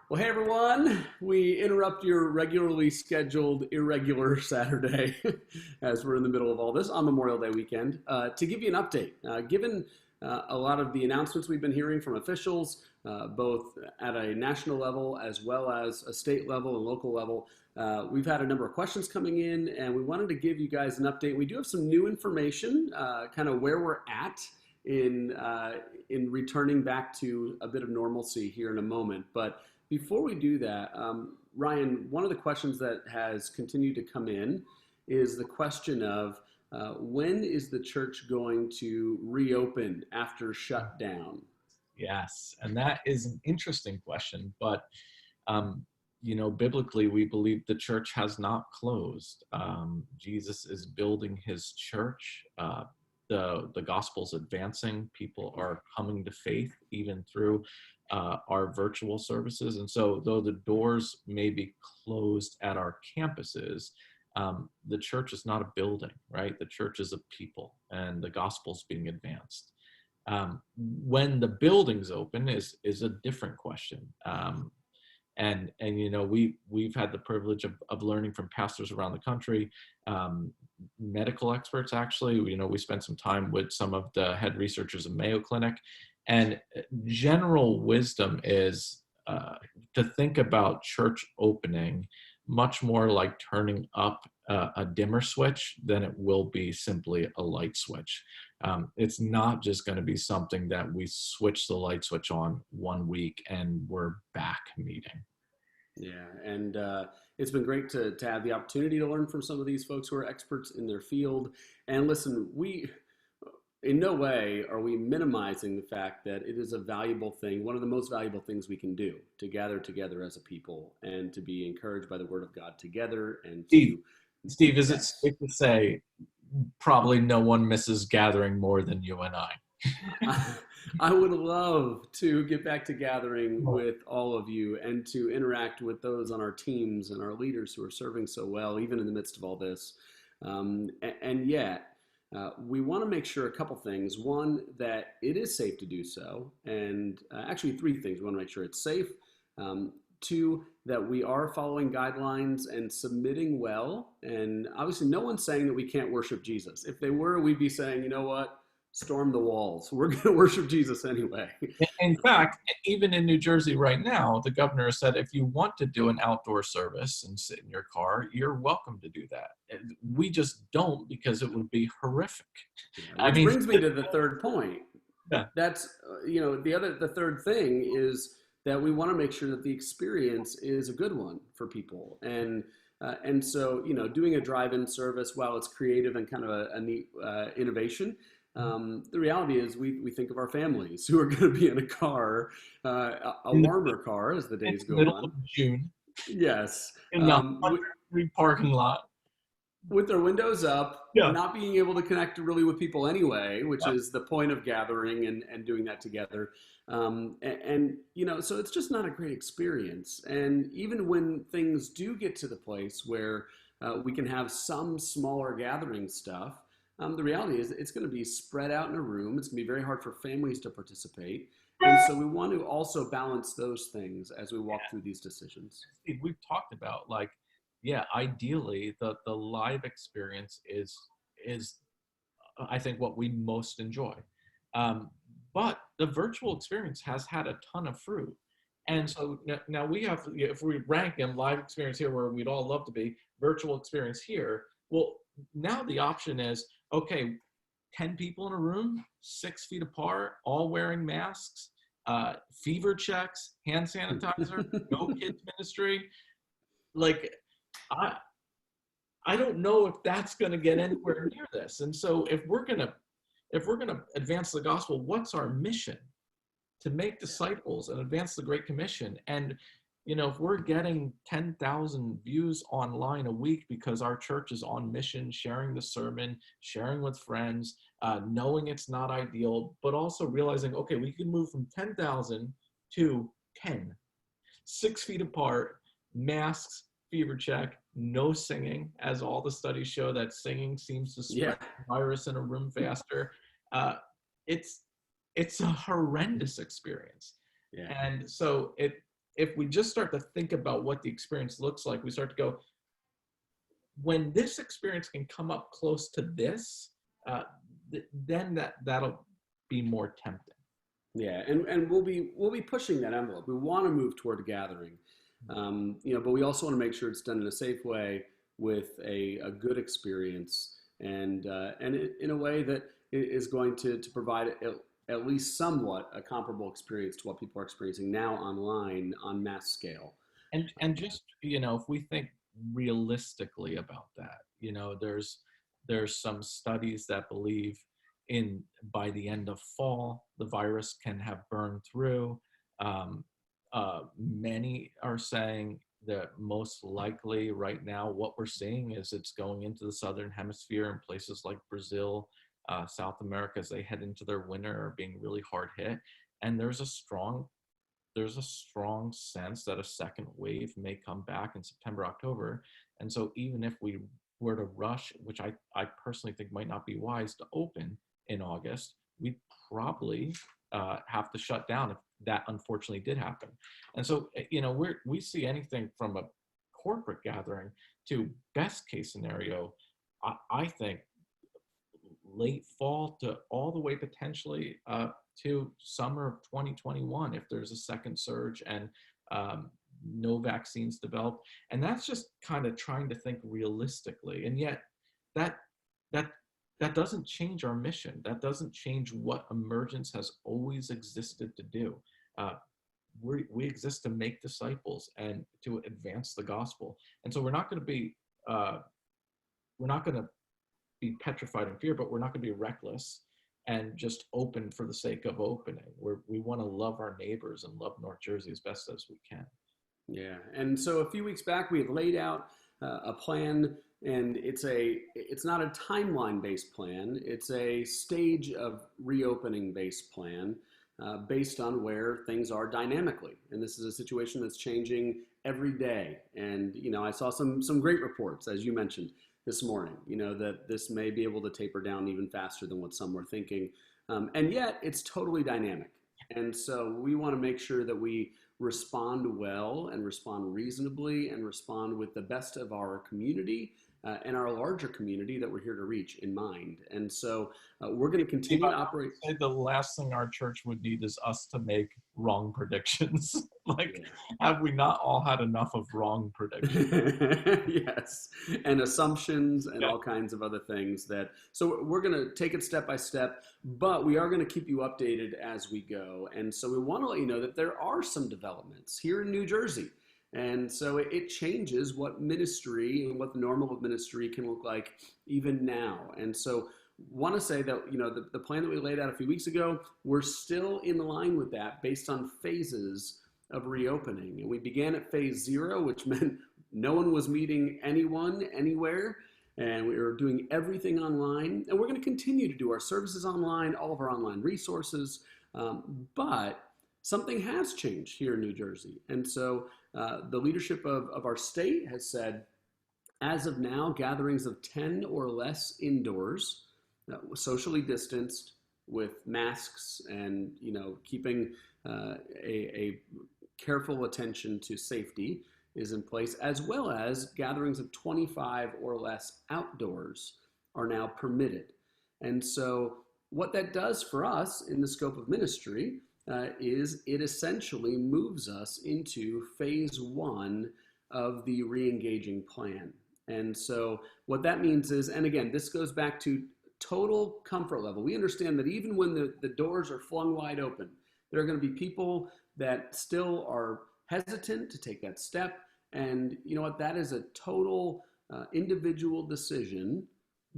Well, hey everyone, we interrupt your regularly scheduled irregular Saturday as we're in the middle of all this on Memorial Day weekend to give you an update. Given a lot of the announcements we've been hearing from officials, both at a national level as well as a state level and local level, we've had a number of questions coming in, and we wanted to give you guys an update. We do have some new information, kind of where we're at in returning back to a bit of normalcy here in a moment, but before we do that, Ryan, one of the questions that has continued to come in is the question of when is the church going to reopen after shutdown? Yes, and that is an interesting question, but biblically, we believe the church has not closed. Jesus is building his church. The gospel's advancing. People are coming to faith even through our virtual services. And so, though the doors may be closed at our campuses, the church is not a building, right? The church is a people, and the gospel's being advanced. When the buildings open is a different question. We've had the privilege of learning from pastors around the country, medical experts actually. We spent some time with some of the head researchers of Mayo Clinic, and general wisdom is to think about church opening much more like turning up a dimmer switch than it will be simply a light switch. It's not just going to be something that we switch the light switch on one week and we're back meeting. Yeah, and it's been great to have the opportunity to learn from some of these folks who are experts in their field. And listen, in no way are we minimizing the fact that it is a valuable thing, one of the most valuable things we can do, to gather together as a people and to be encouraged by the word of God together and to. Steve, is it Yes. safe to say probably no one misses gathering more than you and I? I would love to get back to gathering with all of you and to interact with those on our teams and our leaders who are serving so well, even in the midst of all this. And yet, we want to make sure a couple things. One, that it is safe to do so. And actually, three things. We want to make sure it's safe. Two, that we are following guidelines and submitting well. And obviously, no one's saying that we can't worship Jesus. If they were, we'd be saying, you know what? Storm the walls. We're going to worship Jesus anyway. In fact, even in New Jersey right now, the governor said if you want to do an outdoor service and sit in your car, you're welcome to do that. We just don't because it would be horrific. Yeah, which brings me to the third point. Yeah. That's the third thing is that we want to make sure that the experience is a good one for people, and so doing a drive-in service, while it's creative and kind of a neat innovation. The reality is we think of our families who are going to be in a car, a warmer car as the days go middle on. of June. Yes. In the parking lot. With their windows up, Yeah. not being able to connect really with people anyway, which is the point of gathering and doing that together. So it's just not a great experience. And even when things do get to the place where we can have some smaller gathering stuff, the reality is it's going to be spread out in a room. It's going to be very hard for families to participate. And so we want to also balance those things as we walk through these decisions. We've talked about ideally the live experience is I think what we most enjoy. But the virtual experience has had a ton of fruit. And so now we have, if we rank them, live experience here where we'd all love to be, virtual experience here, well, now the option is, okay, 10 people in a room, 6 feet apart, all wearing masks, fever checks, hand sanitizer, no kids ministry. I don't know if that's going to get anywhere near this. And so if we're going to advance the gospel, what's our mission? To make disciples and advance the Great Commission. And if we're getting 10,000 views online a week because our church is on mission, sharing the sermon, sharing with friends, knowing it's not ideal, but also realizing, okay, we can move from 10,000 to 10, 6 feet apart, masks, fever check, no singing, as all the studies show that singing seems to spread the virus in a room faster. It's a horrendous experience. Yeah. And so if we just start to think about what the experience looks like, we start to go, when this experience can come up close to this, then that'll be more tempting. Yeah, and we'll be pushing that envelope. We want to move toward gathering, but we also want to make sure it's done in a safe way with a good experience and in a way that is going to provide at least somewhat a comparable experience to what people are experiencing now online on mass scale. And just, if we think realistically about that, there's some studies that believe in by the end of fall the virus can have burned through. Many are saying that most likely right now what we're seeing is it's going into the southern hemisphere, and places like Brazil, South America, as they head into their winter, are being really hard hit. And there's a strong sense that a second wave may come back in September, October. And so even if we were to rush, which I personally think might not be wise to open in August, we'd probably have to shut down if that unfortunately did happen. And so, we see anything from a corporate gathering to best case scenario, I think late fall to all the way potentially to summer of 2021 if there's a second surge and no vaccines developed. And that's just kind of trying to think realistically. And yet that that that doesn't change our mission. That doesn't change what emergence has always existed to do. We exist to make disciples and to advance the gospel. And so we're not going to be petrified in fear, but we're not going to be reckless and just open for the sake of opening. We want to love our neighbors and love North Jersey as best as we can. Yeah, and so a few weeks back we had laid out a plan, and it's not a timeline based plan. It's a stage of reopening based plan based on where things are dynamically, and this is a situation that's changing every day. And I saw some great reports, as you mentioned this morning. That this may be able to taper down even faster than what some were thinking, and yet it's totally dynamic. And so we want to make sure that we respond well and respond reasonably and respond with the best of our community and our larger community that we're here to reach in mind. And so we're going to continue to operate. I would say the last thing our church would need is us to make wrong predictions. Have we not all had enough of wrong predictions? Yes, and assumptions and all kinds of other things so we're going to take it step by step, but we are going to keep you updated as we go. And so we want to let you know that there are some developments here in New Jersey. And so it changes what ministry and what the normal of ministry can look like even now. And so want to say that, the plan that we laid out a few weeks ago, we're still in line with that based on phases of reopening. And we began at phase 0, which meant no one was meeting anyone anywhere. And we were doing everything online. And we're going to continue to do our services online, all of our online resources. But something has changed here in New Jersey. And so the leadership of our state has said, as of now, gatherings of 10 or less indoors, socially distanced with masks and, keeping a careful attention to safety is in place, as well as gatherings of 25 or less outdoors are now permitted. And so what that does for us in the scope of ministry is it essentially moves us into phase 1 of the re-engaging plan. And so what that means is, and again, this goes back to total comfort level. We understand that even when the doors are flung wide open, there are going to be people that still are hesitant to take that step. And you know what? That is a total individual decision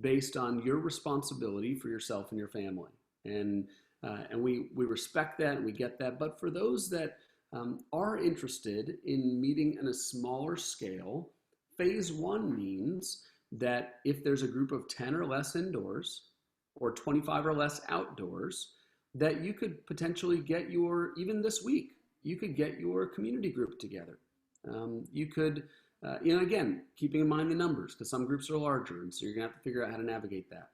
based on your responsibility for yourself and your family. And we respect that and we get that. But for those that are interested in meeting on a smaller scale, phase 1 means that if there's a group of 10 or less indoors or 25 or less outdoors, that you could potentially get even this week, you could get your community group together. You could, again, keeping in mind the numbers, because some groups are larger, and so you're gonna have to figure out how to navigate that.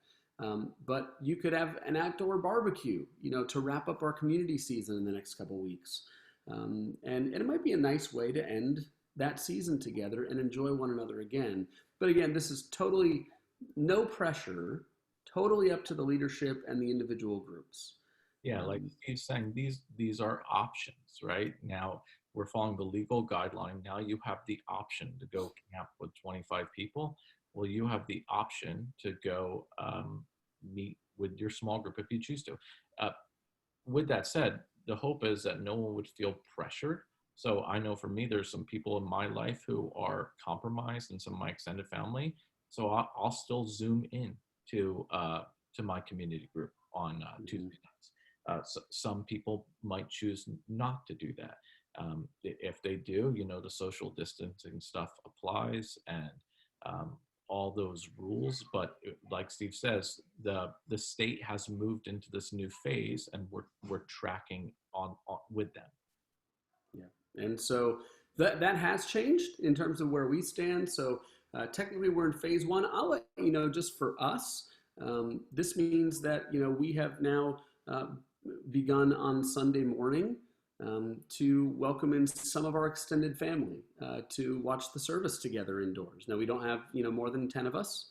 But you could have an outdoor barbecue, to wrap up our community season in the next couple of weeks. And it might be be a nice way to end that season together and enjoy one another again. But again, this is totally no pressure, totally up to the leadership and the individual groups. Yeah, like Um, Steve's saying, these are options, right? Now we're following the legal guideline. Now you have the option to go camp with 25 people. Well, you have the option to go meet with your small group if you choose to. Uh, with that said, the hope is that no one would feel pressured. So I know for me, there's some people in my life who are compromised and some of my extended family. So I'll still Zoom in to my community group on Tuesday nights. Some people might choose not to do that. If they do, the social distancing stuff applies and all those rules. But like Steve says, the state has moved into this new phase, and we're tracking on with them. Yeah, and so that has changed in terms of where we stand. So technically, we're in phase one. I'll let you know, just for us, this means that we have now begun on Sunday morning to welcome in some of our extended family to watch the service together indoors. Now we don't have more than 10 of us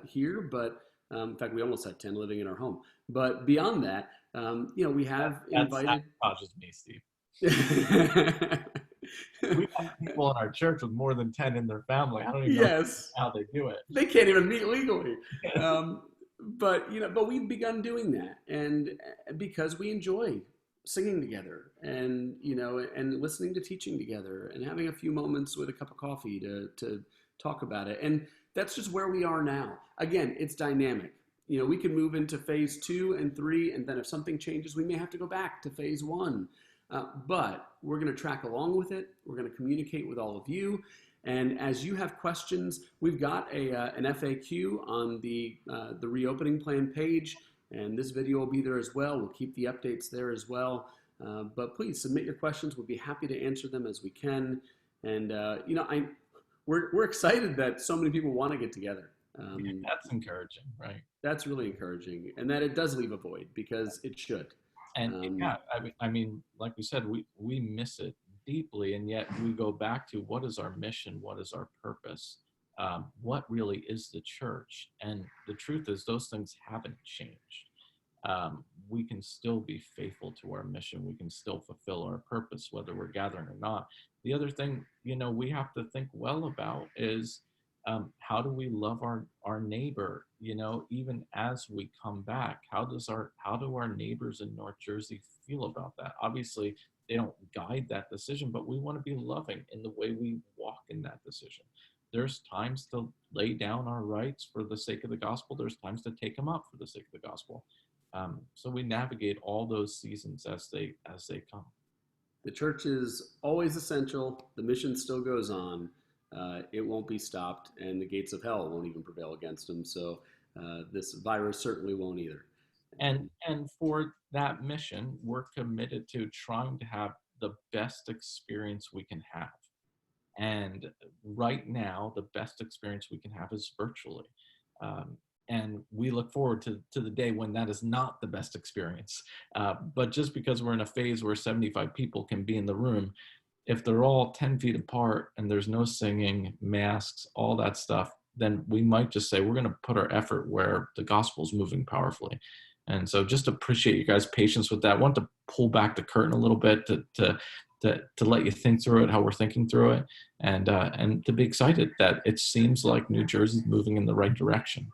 here, but in fact we almost had 10 living in our home. But beyond that, we have invited. That's just me, Steve. We have people in our church with more than 10 in their family. I don't even know Yes, how they do it. they can't even meet legally. But we've begun doing that, and because we enjoy singing together, and and listening to teaching together, and having a few moments with a cup of coffee to talk about it, and that's just where we are now. Again, it's dynamic. We can move into phase 2 and 3, and then if something changes, we may have to go back to phase 1. But we're going to track along with it. We're going to communicate with all of you. And as you have questions, we've got an FAQ on the reopening plan page, and this video will be there as well. We'll keep the updates there as well. But please submit your questions. We'll be happy to answer them as we can. And we're excited that so many people want to get together. That's encouraging, right? That's really encouraging, and that it does leave a void, because it should. And yeah, I mean, like we said, we miss it deeply, and yet we go back to what is our mission, what is our purpose, what really is the church, and the truth is those things haven't changed. We can still be faithful to our mission. We can still fulfill our purpose, whether we're gathering or not. The other thing, we have to think well about is how do we love our neighbor, even as we come back? How do our neighbors in North Jersey feel about that? Obviously, they don't guide that decision, but we want to be loving in the way we walk in that decision. There's times to lay down our rights for the sake of the gospel. There's times to take them up for the sake of the gospel. So we navigate all those seasons as they come. The church is always essential. The mission still goes on. It won't be stopped, and the gates of hell won't even prevail against them. So this virus certainly won't either. And for that mission, we're committed to trying to have the best experience we can have. And right now, the best experience we can have is virtually. And we look forward to the day when that is not the best experience. But just because we're in a phase where 75 people can be in the room, if they're all 10 feet apart and there's no singing, masks, all that stuff, then we might just say we're going to put our effort where the gospel is moving powerfully. And so just appreciate you guys' patience with that. I want to pull back the curtain a little bit to let you think through it, how we're thinking through it, and to be excited that it seems like New Jersey's moving in the right direction.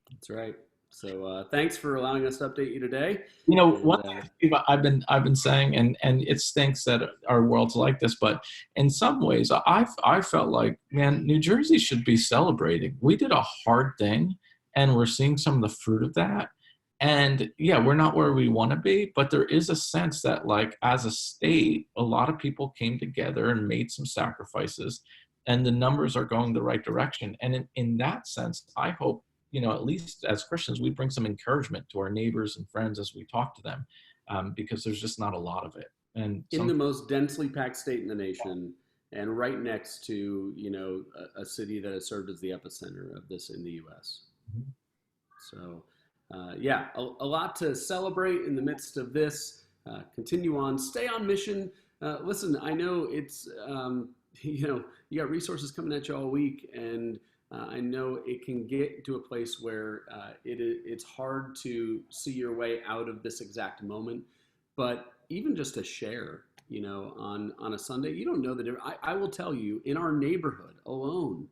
That's right. So thanks for allowing us to update you today. One thing, Steve, I've been saying, and it stinks that our world's like this, but in some ways, I felt like, man, New Jersey should be celebrating. We did a hard thing, and we're seeing some of the fruit of that. And yeah, we're not where we want to be, but there is a sense that, like, as a state, a lot of people came together and made some sacrifices, and the numbers are going the right direction. And in that sense, I hope, at least as Christians, we bring some encouragement to our neighbors and friends as we talk to them, because there's just not a lot of it. And in the most densely packed state in the nation, and right next to a city that has served as the epicenter of this in the U.S. Mm-hmm. So yeah, a lot to celebrate in the midst of this. Continue on, stay on mission. Listen, I know it's you got resources coming at you all week, and I know it can get to a place where it's hard to see your way out of this exact moment. But even just to share, on a Sunday, you don't know the difference. I will tell you, in our neighborhood alone,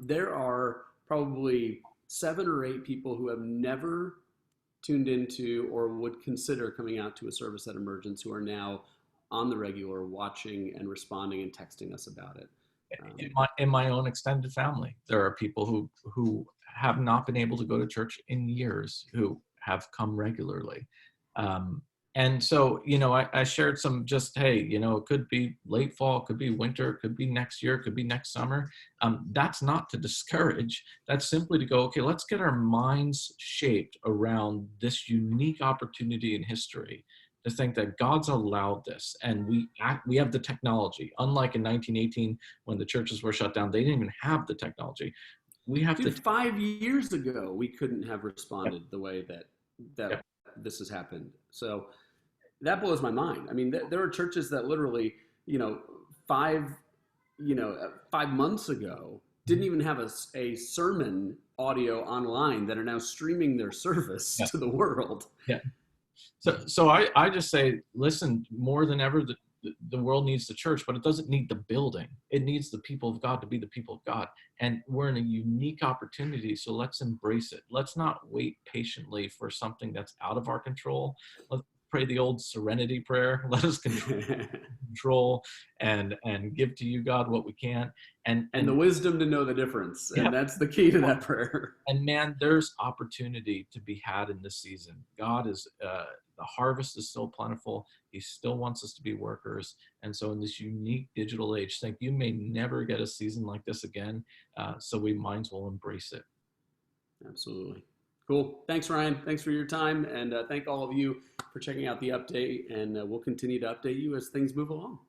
there are probably 7 or 8 people who have never tuned into or would consider coming out to a service at Emergence who are now on the regular watching and responding and texting us about it. In my own extended family, there are people who have not been able to go to church in years who have come regularly. And so, I shared some just, hey, it could be late fall, could be winter, could be next year, could be next summer. That's not to discourage. That's simply to go, okay, let's get our minds shaped around this unique opportunity in history to think that God's allowed this, and we have the technology. Unlike in 1918 when the churches were shut down, they didn't even have the technology. We have Dude, 5 years ago, we couldn't have responded the way that Yep. this has happened. So that blows my mind. I mean, there are churches that literally, five, 5 months ago didn't even have a sermon audio online that are now streaming their service Yeah. to the world. Yeah. So I just say, listen, more than ever, the world needs the church, but it doesn't need the building. It needs the people of God to be the people of God. And we're in a unique opportunity, so let's embrace it. Let's not wait patiently for something that's out of our control. Let's pray the old serenity prayer. Let us control and give to you, God, what we can. And the wisdom to know the difference. Yeah. And that's the key to that prayer. And man, there's opportunity to be had in this season. God is, the harvest is still plentiful. He still wants us to be workers. And so in this unique digital age, think you may never get a season like this again. So we might as well embrace it. Absolutely. Cool. Thanks, Ryan. Thanks for your time. And thank all of you for checking out the update. And we'll continue to update you as things move along.